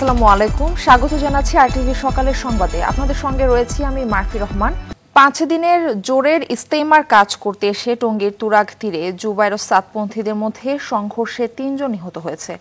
আসসালামু আলাইকুম, স্বাগত জানাচ্ছি আরটিভি সকালের সংবাদে। আপনাদের সঙ্গে রয়েছি আমি মারফি রহমান। 5 দিনের জোরের ইস্তেমার কাজ করতে এসে টঙ্গীর তুরাগ তীরে জুবায়ের ও সাতপন্থীদের মধ্যে সংঘর্ষে 3 জন নিহত হয়েছে।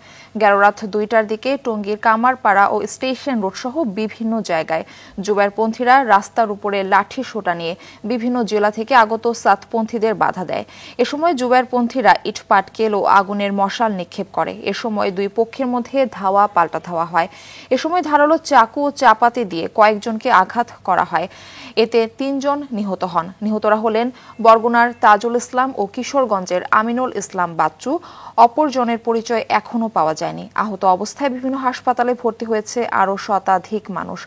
11 রাত 2টার দিকে টঙ্গীর কামারপাড়া ও স্টেশন রোড সহ বিভিন্ন জায়গায় জুবায়েরপন্থীরা রাস্তার উপরে লাঠি সোটা নিয়ে বিভিন্ন জেলা থেকে আগত সাতপন্থীদের বাধা দেয়। এ সময় জুবায়েরপন্থীরা ইট পাটকেল ও আগুনের মশাল নিক্ষেপ করে। এ সময় দুই পক্ষের মধ্যে ধাওয়া পাল্টা ধাওয়া হয়। এ সময় ধারালো চাকু ও চাপাতি দিয়ে কয়েকজনকে আঘাত করা হয়। এতে 3 জন নিহত হন। নিহতরা হলেন বরগুনার তাজুল ইসলাম ও কিশোরগঞ্জের আমিনুল ইসলাম বাচ্চু। অপরজনের পরিচয় এখনও পাওয়া যায়নি। আহত অবস্থায় বিভিন্ন হাসপাতালে ভর্তি হয়েছে আরও শতাধিক মানুষ।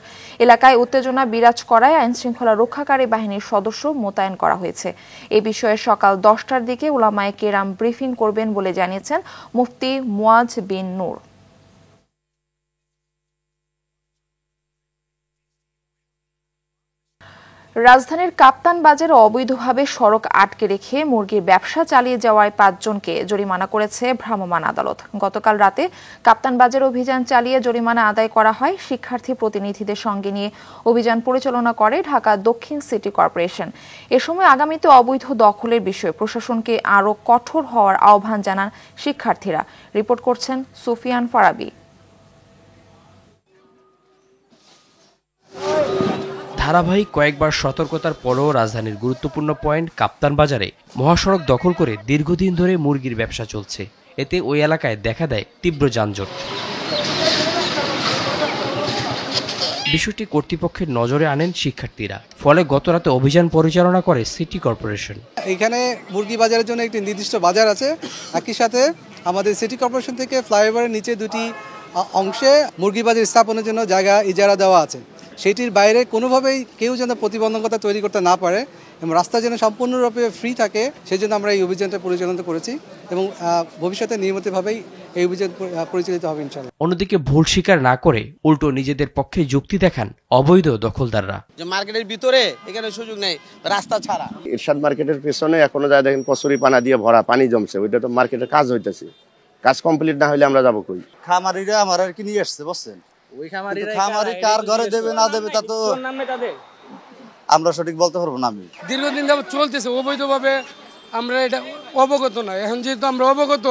এলাকায় উত্তেজনা বিরাজ করায় আইনশৃঙ্খলা রক্ষাকারী বাহিনীর সদস্য মোতায়েন করা হয়েছে। এ বিষয়ে সকাল 10টার দিকে উলামায়ে কেরাম ব্রিফিং করবেন বলে জানিয়েছেন মুফতি মুয়াজ বিন নূর। রাজধানীর কাপ্তান বাজারে অবৈধভাবে সড়ক আটকে রেখে মুরগির ব্যবসা চালিয়ে যাওয়ায় 5 জনকে জরিমানা করেছে ভ্রাম্যমাণ আদালত। গতকাল রাতে কাপ্তান বাজারে অভিযান চালিয়ে জরিমানা আদায় করা হয়। শিক্ষার্থী প্রতিনিধিদের সঙ্গে নিয়ে অভিযান পরিচালনা করে ঢাকা দক্ষিণ সিটি কর্পোরেশন। এ সময় আগামীতে অবৈধ দখলের বিষয়ে প্রশাসনকে আরও কঠোর হওয়ার আহ্বান জানান শিক্ষার্থীরা। রিপোর্ট করছেন সুফিয়ান ফারাবি। ধারাবাহিক কয়েকবার সতর্কতার পরও রাজধানীর গুরুত্বপূর্ণ পয়েন্ট কাপ্তান বাজারে মহাসড়ক দখল করে দীর্ঘদিন ধরে মুরগির ব্যবসা চলছে। এতে ওই এলাকায় দেখা দেয় তীব্র যানজট। বিষয়টি কর্তৃপক্ষের নজরে আনেন শিক্ষার্থীরা। ফলে গতরাতে অভিযান পরিচালনা করে সিটি কর্পোরেশন। এখানে মুরগি বাজারের জন্য একটি নির্দিষ্ট বাজার আছে। একই সাথে আমাদের সিটি কর্পোরেশন থেকে ফ্লাইওভারের নিচে 2টি অংশে মুরগি বাজার স্থাপনের জন্য জায়গা ইজারা দেওয়া আছে। সেটির বাইরে কোনোভাবেই কেউ যেন প্রতিবন্ধকতা তৈরি করতে না পারে এবং রাস্তা যেন সম্পূর্ণরূপে ফ্রি থাকে, সেই জন্য আমরা এই অভিযানটা পরিচালনা করেছি এবং ভবিষ্যতে নিয়মিতভাবেই এই অভিযান পরিচালিত হবে ইনশাআল্লাহ। অন্যদিকে ভুল স্বীকার না করে উল্টো নিজেদের পক্ষে যুক্তি দেখান অবৈধ দখলদাররা। যে মার্কেটের ভিতরে এখানে সুযোগ নেই, রাস্তা ছাড়া। ইরশাদ মার্কেটের পেছনে এখনো যায় দেখেন কচুরি পানা দিয়ে ভরা, পানি জমছে। ওইটা তো মার্কেটের কাজ হইতেছে, কাজ কমপ্লিট না হলে আমরা যাবো কই? খামারিরা আমার আর কি নিয়ে আসছে বলছেন, খামারি কার ঘরে দেবে না দেবে তা তো আমরা সঠিক বলতে পারবো না। আমি দীর্ঘদিন যাবত চলতেছে অবৈধভাবে, আমরা এটা অবগত না। এখন যেহেতু আমরা অবগত,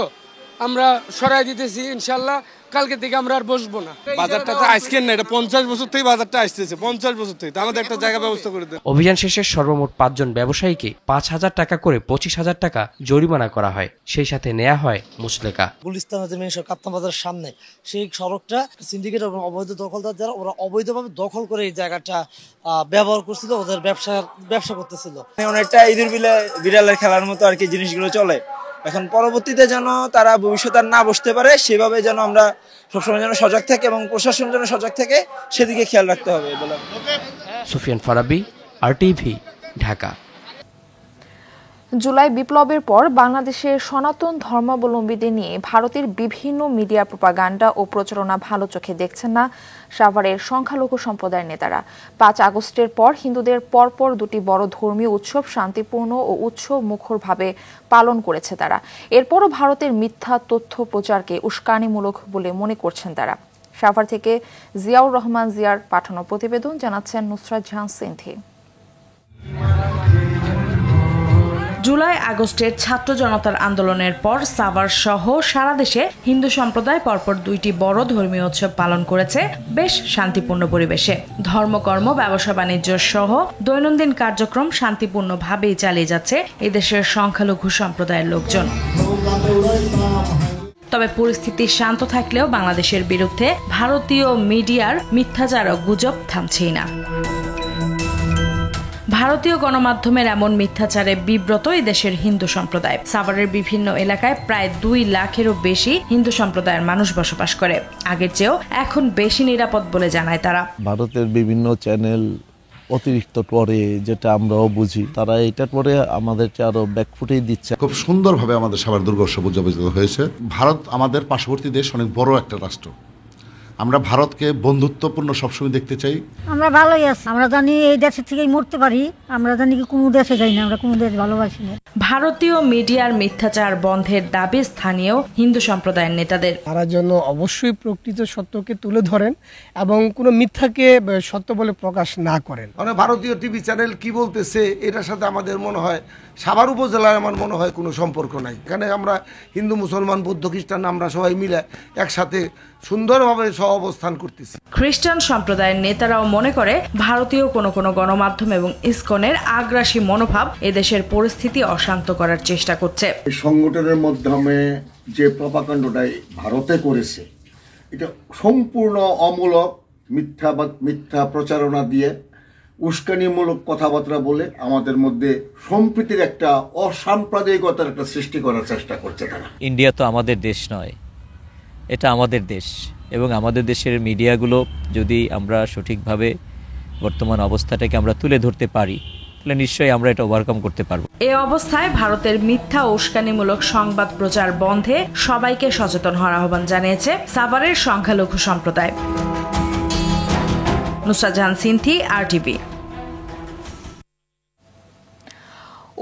আমরা সরাই দিতেছি। ইনশাল্লাহ কালকে থেকে আমরা আর বসবো না। বাজারটা তো আজকের না, এটা 50 বছর থেকে বাজারটা আসতেছে। 50 বছর থেকে আমাদের একটা জায়গা ব্যবস্থা করে দেয়। অভিযান শেষে সর্বমোট 5 জন ব্যবসায়ীকে 5,000 টাকা করে 25,000 টাকা জরিমানা করা হয়। সেই সাথে নেওয়া হয় মুচলেকা। গুলিস্তান কাপ্তান বাজারের সামনে সেই সড়কটা সিন্ডিকেট এবং অবৈধ দখলদার যারা, ওরা অবৈধভাবে দখল করে এই জায়গাটা ব্যবহার করছিল, ওদের ব্যবসা করতেছিল। অনেকটা ইঁদুর বিড়ালের খেলার মতো আর কি জিনিসগুলো চলে। এখন পরবর্তীতে যেন তারা ভবিষ্যতে না বসতে পারে, সেভাবে যেন আমরা সবসময় যেন সজাগ থাকি এবং প্রশাসন যেন সজাগ থাকে, সেদিকে খেয়াল রাখতে হবে বলে। সুফিয়ান ফারাবি, আরটিভি, ঢাকা। জুলাই বিপ্লবের পর বাংলাদেশের সনাতন ধর্মাবলম্বীদের নিয়ে ভারতের বিভিন্ন মিডিয়া প্রোপাগান্ডা ও প্রচারণা ভালো চোখে দেখছেন না সাভারের সংখ্যালঘু সম্প্রদায়ের নেতারা। 5 আগস্টের পর হিন্দুদের পরপর 2টি বড় ধর্মীয় উৎসব শান্তিপূর্ণ ও উৎসব মুখরভাবে পালন করেছে তারা। এরপরও ভারতের মিথ্যা তথ্য প্রচারকে উস্কানিমূলক বলে মনে করছেন তারা। সাভার থেকে জিয়াউর রহমান জিয়ার পাঠানো প্রতিবেদন, জানাচ্ছেন নুসরাত জাহান সিন্ধি। জুলাই আগস্টের ছাত্র জনতার আন্দোলনের পর সাভার সহ সারা দেশে হিন্দু সম্প্রদায় পরপর 2টি বড় ধর্মীয় উৎসব পালন করেছে বেশ শান্তিপূর্ণ পরিবেশে। ধর্মকর্ম, ব্যবসা বাণিজ্য সহ দৈনন্দিন কার্যক্রম শান্তিপূর্ণভাবেই চালিয়ে যাচ্ছে এদেশের সংখ্যালঘু সম্প্রদায়ের লোকজন। তবে পরিস্থিতি শান্ত থাকলেও বাংলাদেশের বিরুদ্ধে ভারতীয় মিডিয়ার মিথ্যাচার ও গুজব থামছেই না। ভারতীয় গণমাধ্যমের এমন মিথ্যাচারে বিব্রত দেশের হিন্দু সম্প্রদায়। সাভারের বিভিন্ন এলাকায় প্রায় 2 লাখেরও বেশি হিন্দু সম্প্রদায়ের মানুষ বসবাস করে। আগের চেয়েও এখন বেশি নিরাপদ বলে জানায় তারা। ভারতের বিভিন্ন চ্যানেল অতিরিক্ত পরে, যেটা আমরাও বুঝি, তারা এটার পরে আমাদেরকে আরো ব্যাকফুটেই দিচ্ছে। খুব সুন্দরভাবে আমাদের সাভার দুর্গোৎসব উদযাপিত হয়েছে। ভারত আমাদের পার্শ্ববর্তী দেশ, অনেক বড় একটা রাষ্ট্র। আমরা ভারতকে বন্ধুত্বপূর্ণ সবসময় দেখতে চাই। আমরা ভালোই আছি, আমরা জানি এই দেশে থেকেই মরতে পারি, আমরা জানি কি কোনো দেশে যাই না, আমরা কোনো দেশ ভালোবাসি না। ভারতীয় মিডিয়ার মিথ্যাচার বন্ধের দাবি স্থানীয় হিন্দু সম্প্রদায়ের নেতাদের। তারা যেন অবশ্যই প্রকৃত সত্যকে তুলে ধরেন এবং কোনো মিথ্যাকে সত্য বলে প্রকাশ না করেন। মানে ভারতীয় টিভি চ্যানেল কি বলতেছে এটার সাথে আমাদের মনে হয় সাভার উপজেলায় আমার মনে হয় কোনো সম্পর্ক নাই। এখানে আমরা হিন্দু মুসলমান বৌদ্ধ খ্রিস্টান আমরা সবাই মিলে একসাথে সুন্দরভাবে সহাবস্থান করতেছি। খ্রিস্টান সম্প্রদায়ের নেতারাও মনে করে ভারতীয় কোনো গণমাধ্যম এবং ইসকনের আগ্রাসী মনোভাব এদেশের পরিস্থিতি অশান্ত করার চেষ্টা করছে। সংগঠনের মাধ্যমে যে প্রপাকাণ্ডটাই ভারতে করেছে এটা সম্পূর্ণ অমূলক, মিথ্যা প্রচারণা দিয়ে উস্কানিমূলক কথাবার্তা বলে আমাদের মধ্যে সম্প্রীতির একটা অসাম্প্রদায়িকতার একটা সৃষ্টি করার চেষ্টা করছে তারা। ইন্ডিয়া তো আমাদের দেশ নয়, এটা আমাদের দেশ, এবং আমাদের দেশের মিডিয়াগুলো যদি আমরা সঠিকভাবে বর্তমান অবস্থাটাকে আমরা তুলে ধরতে পারি তাহলে নিশ্চয়ই আমরা এটা ওভারকাম করতে পারবো। এই অবস্থায় ভারতের মিথ্যা ও উস্কানিমূলক সংবাদ প্রচার বন্ধে সবাইকে সচেতন হওয়ার আহ্বান জানিয়েছে সাভারের সংখ্যালঘু সম্প্রদায়। নুসরাত জাহান সিনথি, RTV।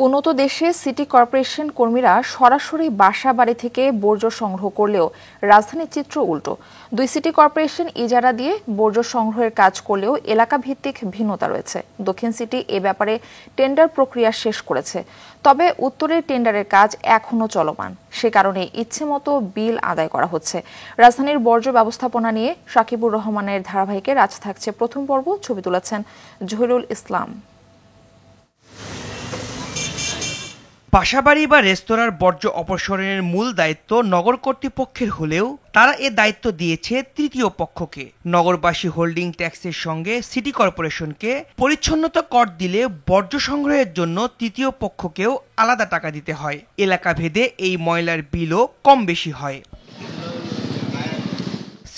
উন্নত দেশে সিটি কর্পোরেশন কর্মীরা সরাসরি বাসা বাড়ি থেকে বর্জ্য সংগ্রহ করলেও রাজধানীর চিত্র উল্টো। 2 সিটি কর্পোরেশন ইজারা দিয়ে বর্জ্য সংগ্রহের কাজ করলেও এলাকা ভিত্তিক ভিন্নতা রয়েছে। দক্ষিণ সিটি এ ব্যাপারে টেন্ডার প্রক্রিয়া শেষ করেছে, তবে উত্তরের টেন্ডারের কাজ এখনও চলমান। সে কারণে ইচ্ছেমতো বিল আদায় করা হচ্ছে। রাজধানীর বর্জ্য ব্যবস্থাপনা নিয়ে সাকিবুর রহমানের ধারাবাহিকের আজ থাকছে প্রথম পর্ব। ছবি তুলেছেন জহিরুল ইসলাম। বাসাবাড়ি বা রেস্তোরাঁর বর্জ্য অপসারণের মূল দায়িত্ব নগর কর্তৃপক্ষের হলেও তারা এ দায়িত্ব দিয়েছে তৃতীয় পক্ষকে। নগরবাসী হোল্ডিং ট্যাক্সের সঙ্গে সিটি কর্পোরেশনকে পরিচ্ছন্নতা কর দিলে বর্জ্য সংগ্রহের জন্য তৃতীয় পক্ষকেও আলাদা টাকা দিতে হয়। এলাকা ভেদে এই ময়লার বিলও কম বেশি হয়।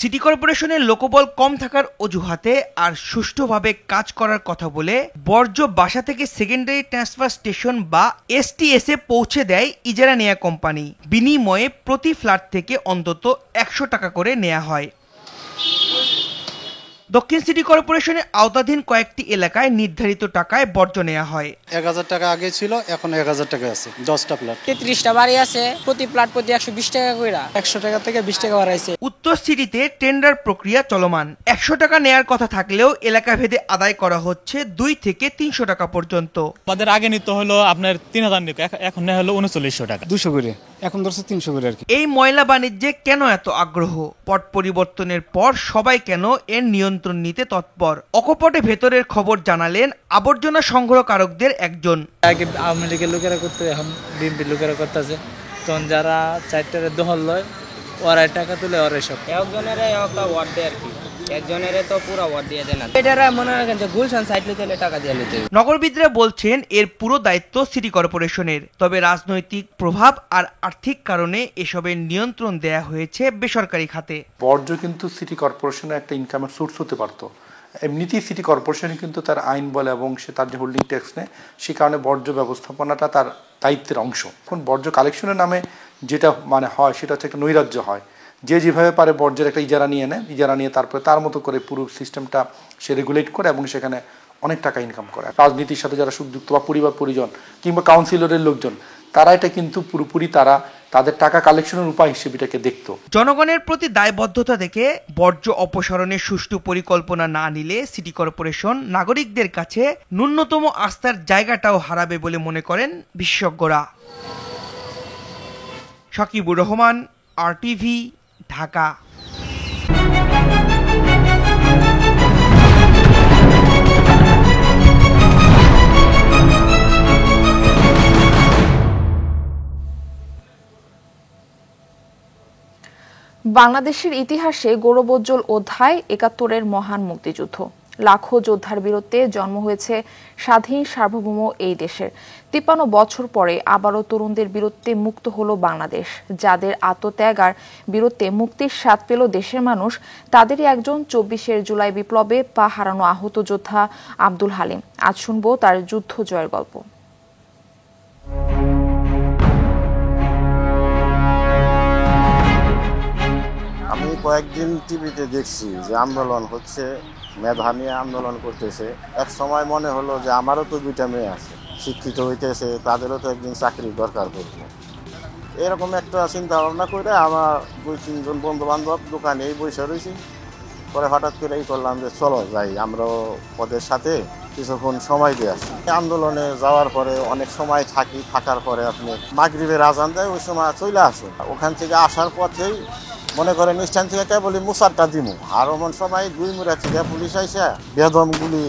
সিটি কর্পোরেশনের লোকবল কম থাকার অজুহাতে আর সুষ্ঠুভাবে কাজ করার কথা বলে বর্জ্য বাসা থেকে সেকেন্ডারি ট্রান্সফার স্টেশন বা STS এ পৌঁছে দেয় ইজারা নেয়া কোম্পানি। বিনিময়ে প্রতি ফ্ল্যাট থেকে অন্তত 100 টাকা করে নেওয়া হয়। দক্ষিণ সিটি কর্পোরেশনের আওতাধীন কয়েকটি এলাকায় নির্ধারিত টাকায় বর্জ্য নেওয়া হয়। 1000 টাকা আগে ছিল, এখন 1000 টাকা আছে। 10টা ফ্ল্যাট, 33টা বাড়ি আছে, প্রতি ফ্ল্যাট প্রতি 120 টাকা করে, 100 টাকা থেকে 20 টাকা বাড়াইছে। উত্তর সিটিতে টেন্ডার প্রক্রিয়া চলমান। 100 টাকা নেয়ার কথা থাকলেও এলাকা ভেদে আদায় করা হচ্ছে 2 থেকে 300 টাকা পর্যন্ত। আমাদের আগে নিতে হলো আপনার 3000 নিত, এখন নেওয়া হলো 3900 টাকা, 200 করে, এখন ধরছে 300 করে আর কি। এই ময়লা বাণিজ্যে কেন এত আগ্রহ? পট পরিবর্তনের পর সবাই কেন এর নিয়ন্ত্রণ নিতে তৎপর? অকপটে ভেতরের খবর জানালেন আবর্জনা সংগ্রহকারকদের একজন। আগে আওয়ামী লীগের লোকেরা করতে, এখন বিএনপি লোকেরা করতেছে। তখন যারা 4টার দখল লয় ওরাই টাকা তুলে, ওরাই সব একজনের একটা ওয়ার্ড দেয় আর কি, একজনের তো পুরো ওয়ার্ড দিয়ে দেন। এটারা মনে রাখেন যে গুলশান সাইড নিতে টাকা দিয়ে নিতে। নগরবিদরা বলছেন এর পুরো দায়িত্ব সিটি কর্পোরেশনের, তবে রাজনৈতিক প্রভাব আর আর্থিক কারণে এসবের নিয়ন্ত্রণ দেয়া হয়েছে বেসরকারি খাতে। বর্জ্য কিন্তু সিটি কর্পোরেশনের একটা ইনকামের সোর্স হতে পারতো। এমনিতেই সিটি কর্পোরেশন কিন্তু তার আইন বলে এবং সে তার যে হোল্ডিং ট্যাক্স নেয়, সে কারণে বর্জ্য ব্যবস্থাপনাটা তার দায়িত্বের অংশ। এখন বর্জ্য কালেকশনের নামে যেটা হয় সেটা হচ্ছে একটা নৈরাজ্য হয়। যে যেভাবে পারে বর্জ্যের একটা ইজারা নিয়ে নেয়, ইজারা নিয়ে তারপরে তার মতো করে পুরো সিস্টেমটা সে রেগুলেট করে এবং সেখানে অনেক টাকা ইনকাম করে। রাজনীতির সাথে যারা সংযুক্ত বা পরিবার পরিজন কিংবা কাউন্সিলরের লোকজন, তারা এটা কিন্তু পুরোপুরি তাদের টাকা কালেকশনের উপায় হিসেবে এটাকে দেখতো। জনগণের প্রতি দায়বদ্ধতা দেখে বর্জ্য অপসারণের সুষ্ঠু পরিকল্পনা না নিলে সিটি কর্পোরেশন নাগরিকদের কাছে ন্যূনতম আস্থার জায়গাটাও হারাবে বলে মনে করেন বিশেষজ্ঞরা। সাকিবুর রহমান, RTV, ঢাকা। বাংলাদেশের ইতিহাসে গৌরবোজ্জ্বল অধ্যায় ৭১-এর মহান মুক্তিযুদ্ধ। লাখো যোদ্ধার বীরত্বে জন্ম হয়েছে স্বাধীন সার্বভৌম এই দেশের। ৫৩ বছর পরে আবারও তরুণদের বীরত্বে মুক্ত হলো বাংলাদেশ। যাদের আত্মত্যাগ আর বীরত্বে মুক্তির স্বাদ পেল দেশের মানুষ, তাদেরই একজন ২৪শে জুলাই বিপ্লবে পা হারানো আহত যোদ্ধা আব্দুল হালিম। আজ শুনবো তার যুদ্ধ জয়ের গল্প। আমি কয়েকদিন টিভিতে দেখছি যে আন্দোলন হচ্ছে, মেধা নিয়ে আন্দোলন করতেছে। এক সময় মনে হলো যে আমারও তো 2টা মেয়ে আছে, শিক্ষিত হইতেছে, তাদেরও তো একদিন চাকরির দরকার পড়বে। এরকম একটা চিন্তা ভাবনা করে আমার 2-3 জন বন্ধু বান্ধব দোকানেই বসে রয়েছি। পরে হঠাৎ করে এই করলাম যে চলো যাই, আমরাও ওদের সাথে কিছুক্ষণ সময় দিয়ে আসি। আন্দোলনে যাওয়ার পরে অনেক সময় থাকার পরে আপনি মাগরিবের আজান দেয়, ওই সময় চলে আসুন। ওখান থেকে আসার পথেই মনে করেন স্ট্যান্ড থেকে কেবলই মুসারটা দিমু, আর এমন সময় 2 মুড়া থেকে পুলিশ আইসা বেদম গুলি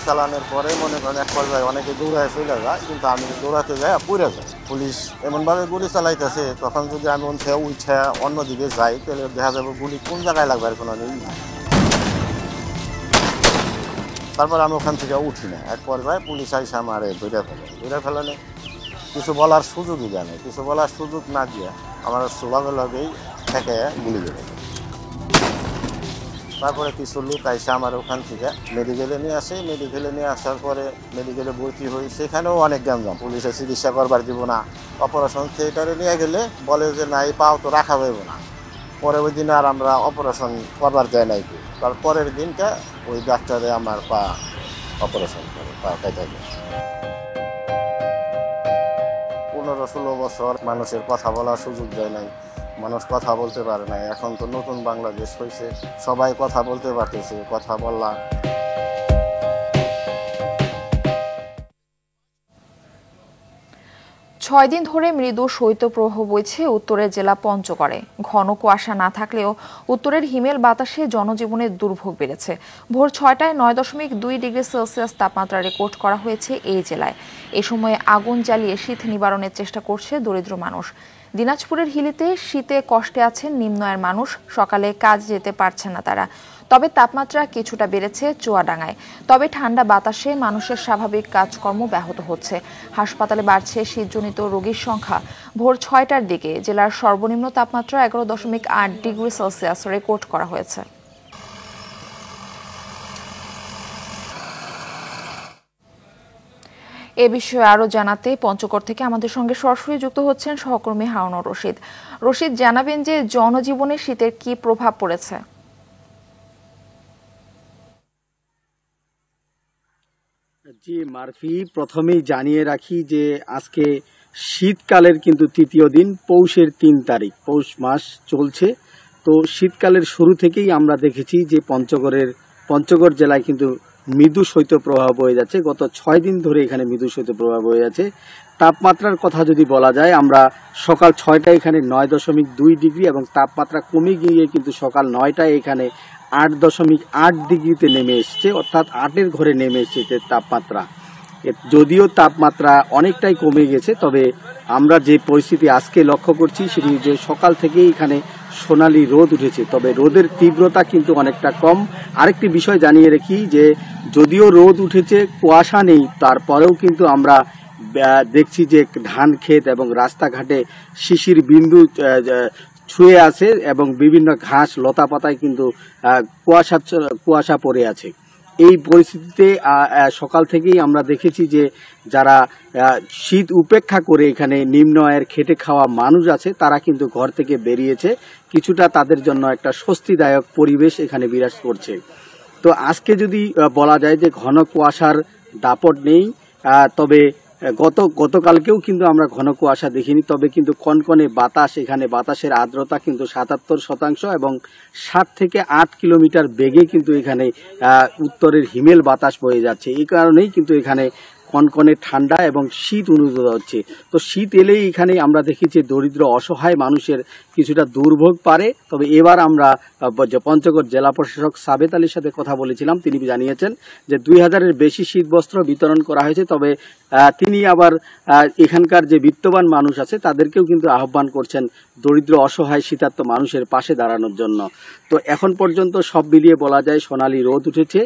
চালানোর পরে মনে করেন এক পর্যায়ে অনেকে দৌড়ায় চলে যায়, কিন্তু আমি দৌড়াতে যাই পড়ে যাই। পুলিশ এমনভাবে গুলি চালাইতেছে, তখন যদি আমি উঠে অন্যদিকে যাই তাহলে দেখা যাবে গুলি কোন জায়গায় লাগবে আর কোনো নেই। তারপর আমি ওখান থেকে উঠি না, এক পর্যায়ে পুলিশ আইসা আমারে ধরে ফেলে কিছু বলার সুযোগই দেয় না। কিছু বলার সুযোগ না দিয়ে আমার লগেই থেকে গুলি দেবে। তারপরে কিছু লোক আইসা আমার ওখান থেকে মেডিকেলে নিয়ে আসে। মেডিকেলে নিয়ে আসার পরে মেডিকেলে ভর্তি হই, সেখানেও অনেক গ্যাঞ্জাম। পুলিশে চিকিৎসা করবার দিব না, অপারেশন থিয়েটারে নিয়ে গেলে বলে যে না, এই পাও তো রাখা হইব না। পরে ওই দিন আর আমরা অপারেশন করবার দেয় নাই। তার পরের দিনটা ওই ডাক্তারে আমার পা অপারেশন করে, পা কেটে দেয়। 15-16 বছর মানুষের কথা বলার সুযোগ দেয় নাই, মানুষ কথা বলতে পারে নাই। এখন তো নতুন বাংলাদেশ হয়েছে, সবাই কথা বলতে পারতেছে, কথা বললাম। 6 দিন ধরে মৃদু শৈত্যপ্রবাহ বইছে উত্তরের জেলা পঞ্চগড়ে। ঘন কুয়াশা না থাকলেও উত্তরের হিমেল বাতাসে জনজীবনের দুর্ভোগ বেড়েছে। ভোর 6টায় 9.2 ডিগ্রি সেলসিয়াস তাপমাত্রা রেকর্ড করা হয়েছে এই জেলায়। এ সময়ে আগুন জ্বালিয়ে শীত নিবারণের চেষ্টা করছে দরিদ্র মানুষ। দিনাজপুরের হিলিতে শীতে কষ্টে আছেন নিম্ন আয়ের মানুষ। সকালে কাজ যেতে পারছে না তারা। তবে তাপমাত্রা কিছুটা বেড়েছে চুয়াডাঙ্গায়। তবে ঠান্ডা বাতাসে মানুষের স্বাভাবিক কাজকর্ম ব্যাহত হচ্ছে। হাসপাতালে বাড়ছে শীতজনিত রোগীর সংখ্যা। ভোর 6টার দিকে জেলার সর্বনিম্ন তাপমাত্রা 11.8 ডিগ্রি সেলসিয়াস রেকর্ড করা হয়েছে। এ বিষয়ে আরো জানাতে পঞ্চগড় থেকে আমাদের সঙ্গে সরাসরি যুক্ত হচ্ছেন সহকর্মী হারুনুর রশিদ। রশিদ, জানাবেন যে জনজীবনে শীতের কি প্রভাব পড়েছে? জি মারফি, প্রথমেই জানিয়ে রাখি যে আজকে শীতকালের কিন্তু 3য় দিন, পৌষের 3 তারিখ, পৌষ মাস চলছে। তো শীতকালের শুরু থেকেই আমরা দেখেছি যে পঞ্চগড় জেলায় কিন্তু মৃদু শৈত্যপ্রবাহ বয়ে যাচ্ছে। গত 6 দিন ধরে এখানে মৃদু শৈত্যপ্রবাহ বয়ে যাচ্ছে। তাপমাত্রার কথা যদি বলা যায়, আমরা সকাল 6টায় এখানে 9.2 ডিগ্রি এবং তাপমাত্রা কমে গিয়ে কিন্তু সকাল 9টায় এখানে 8.8 ডিগ্রিতে নেমে এসছে, অর্থাৎ 8-এর ঘরে নেমে এসেছে তাপমাত্রা। যদিও তাপমাত্রা অনেকটাই কমে গেছে, তবে আমরা যে পরিস্থিতি আজকে লক্ষ্য করছি সেটি যে সকাল থেকেই এখানে সোনালি রোদ উঠেছে, তবে রোদের তীব্রতা কিন্তু অনেকটা কম। আরেকটি বিষয় জানিয়ে রাখি যে যদিও রোদ উঠেছে, কুয়াশা নেই, তারপরেও কিন্তু আমরা দেখছি যে ধান ক্ষেত এবং রাস্তাঘাটে শিশির বিন্দু ছুঁয়ে আছে এবং বিভিন্ন ঘাস লতা পাতায় কিন্তু কুয়াশা পড়ে আছে। এই পরিস্থিতিতে সকাল থেকেই আমরা দেখেছি যে যারা শীত উপেক্ষা করে এখানে নিম্ন আয়ের খেটে খাওয়া মানুষ আছে, তারা কিন্তু ঘর থেকে বেরিয়েছে। কিছুটা তাদের জন্য একটা স্বস্তিদায়ক পরিবেশ এখানে বিরাজ করছে। তো আজকে যদি বলা যায় যে ঘন কুয়াশার দাপট নেই, তবে গতকালকেও কিন্তু আমরা ঘন কুয়াশা দেখিনি, তবে কিন্তু কনকনে বাতাস, এখানে বাতাসের আর্দ্রতা কিন্তু 77% এবং 7 থেকে 8 কিলোমিটার বেগে কিন্তু এখানে উত্তরের হিমেল বাতাস বয়ে যাচ্ছে। এই কারণেই কিন্তু এখানে কনকনে ঠান্ডা এবং শীত অনুভূত হচ্ছে। তো শীত এলেই এখানে আমরা দেখি যে দরিদ্র অসহায় মানুষের কিছুটা দুর্ভোগ পারে। তবে এবার আমরা পঞ্চগড় জেলা প্রশাসক সাবেত আলীর সাথে কথা বলেছিলাম, তিনি জানিয়েছেন যে 2000-এর বেশি শীতবস্ত্র বিতরণ করা হয়েছে। তবে তিনি আবার এখানকার যে বিত্তবান মানুষ আছে তাদেরকেও কিন্তু আহ্বান করছেন দরিদ্র অসহায় শীতার্ত মানুষের পাশে দাঁড়ানোর জন্য। তো এখন পর্যন্ত সব মিলিয়ে বলা যায় সোনালি রোদ উঠেছে,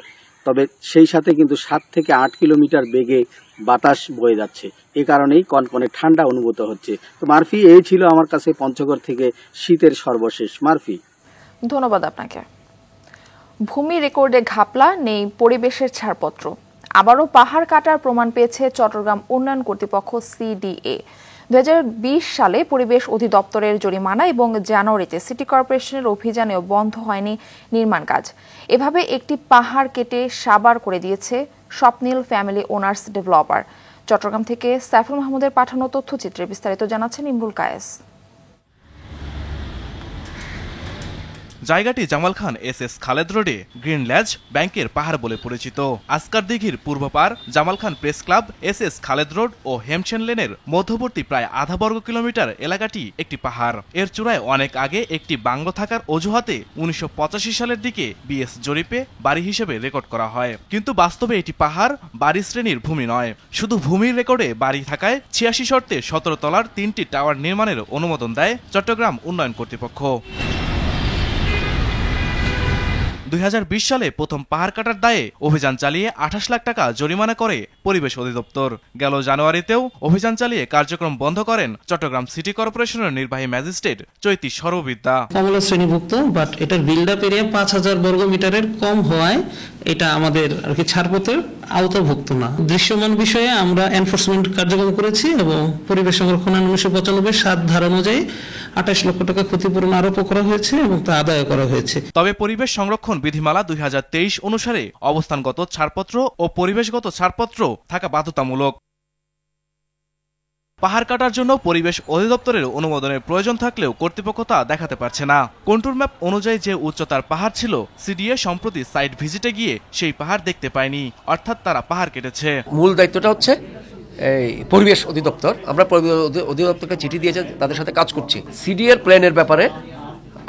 তবে সেই সাথে কিন্তু 7 থেকে 8 কিলোমিটার বেগে বাতাস বয়ে যাচ্ছে। এই কারণেই কনকনে ঠান্ডা অনুভূত হচ্ছে। তো মারফি, এই ছিল আমার কাছে পঞ্চগড় থেকে শীতের সর্বশেষ। মারফি, ধন্যবাদ আপনাকে। ভূমি রেকর্ডে ঘাপলা, নেই পরিবেশের ছাড়পত্র। আবারও পাহাড় কাটার প্রমাণ পেয়েছে চট্টগ্রাম উন্নয়ন কর্তৃপক্ষ CDA। 2020 সালে পরিবেশ অধিদপ্তরের জরিমানা এবং জানুয়ারিতে সিটি কর্পোরেশনের অভিযানেও বন্ধ হয়নি নির্মাণ কাজ। এভাবে একটি পাহাড় কেটে সাবার করে দিয়েছে স্বপ্নিল ফ্যামিলি ওনার্স ডেভেলপার। চট্টগ্রাম থেকে সাইফুল মাহমুদের পাঠানো তথ্যচিত্রে বিস্তারিত জানাচ্ছেন ইমরুল কায়েস। জায়গাটি জামাল খান এসএস খালেদ রোডে গ্রিন ল্যাজ ব্যাংকের পাহাড় বলে পরিচিত। আসকার দিঘির পূর্ব পার Jamal Khan press club, SS Khaled road ও হেমসেন লেনের মধ্যবর্তী প্রায় আধা বর্গ কিলোমিটার এলাকাটি একটি পাহাড়। এর চূড়ায় অনেক আগে একটি বাংলো থাকার অজুহাতে 1985 সালের দিকে বিএস জরিপে বাড়ি হিসেবে রেকর্ড করা হয়। কিন্তু বাস্তবে এটি পাহাড় বাড়ি শ্রেণীর ভূমি নয়। শুধু ভূমির রেকর্ডে বাড়ি থাকায় 86 শর্তে 17 তলার 3টি টাওয়ার নির্মাণের অনুমোদন দেয় চট্টগ্রাম উন্নয়ন কর্তৃপক্ষ। 2020 সালে প্রথম পাহাড় কাটার দায়ে অভিযান চালিয়ে 28 লাখ টাকা জরিমানা করে পরিবেশ অধিদপ্তর। গেল জানুয়ারিতেও অভিযান চালিয়ে কার্যক্রম বন্ধ করেন চট্টগ্রাম সিটি কর্পোরেশনের নির্বাহী ম্যাজিস্ট্রেট চৈতি সর্ববিদ্যা। কমলা শ্রেণীভুক্ত, বাট এটার বিল্ড আপ এরিয়া 5000 বর্গ মিটারের কম হওয়ায় এটা আমাদের আর কি ছাড়পত্রের আওতাভুক্ত না। দৃশ্যমান বিষয়ে আমরা এনফোর্সমেন্ট কার্যক্রম করেছি এবং পরিবেশ সংরক্ষণ আইন 1995 7 ধারা অনুযায়ী 28 লক্ষ টাকা ক্ষতিপূরণ আরোপ করা হয়েছে এবং তা আদায় করা হয়েছে। তবে পরিবেশ সংরক্ষণ বিধিমালা 2023 অনুসারে অবস্থানগত ছাড়পত্র ও পরিবেশগত ছাড়পত্র থাকা বাধ্যতামূলক। পাহাড় কাটার জন্য পরিবেশ অধিদপ্তরের অনুমোদনের প্রয়োজন থাকলেও কর্তৃপক্ষ তা দেখাতে পারছে না। কন্টুর ম্যাপ অনুযায়ী যে উচ্চতার পাহাড় ছিল, সিডিএ সম্প্রতি সাইট ভিজিটে গিয়ে সেই পাহাড় দেখতে পায়নি, অর্থাৎ তারা পাহাড় কেটেছে। মূল দায়িত্বটা হচ্ছে এই পরিবেশ অধিদপ্তর। আমরা অধিদপ্তরকে চিঠি দিয়েছে, তাদের সাথে কাজ করছি। সিডিএর প্ল্যানের ব্যাপারে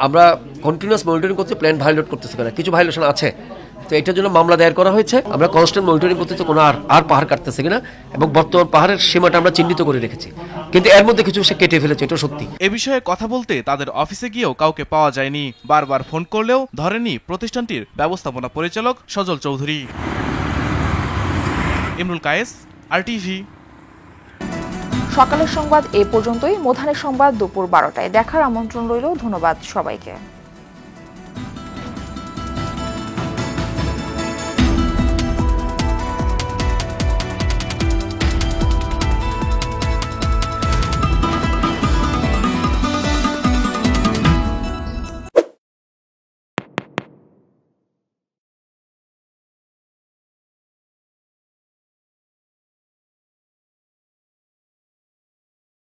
আমরা কন্টিনিউয়াস মনিটরিং করছি, প্ল্যান ভায়োলেট করতেছে কিনা, কিছু ভায়োলেশন আছে, তো এটার জন্য মামলা দায়ের করা হয়েছে। আমরা কনস্ট্যান্ট মনিটরিং করতেছি কোনো আর পাহাড় কাটতেছে কিনা, এবং বর্তমান পাহাড়ের সীমাটা আমরা চিহ্নিত করে রেখেছি, কিন্তু এর মধ্যে কিছু সে কেটে ফেলেছে, এটা সত্যি। এ বিষয়ে কথা বলতে তাদের অফিসে গিয়েও কাউকে পাওয়া যায়নি। বারবার ফোন করলেও ধরেনি প্রতিষ্ঠানটির ব্যবস্থাপনা পরিচালক সজল চৌধুরী। ইমরুল কায়েস, আরটিভি। সকালের সংবাদ এ পর্যন্তই। মধ্যাহ্নের সংবাদ দুপুর 12টায় দেখার আমন্ত্রণ রইল। ধন্যবাদ সবাইকে।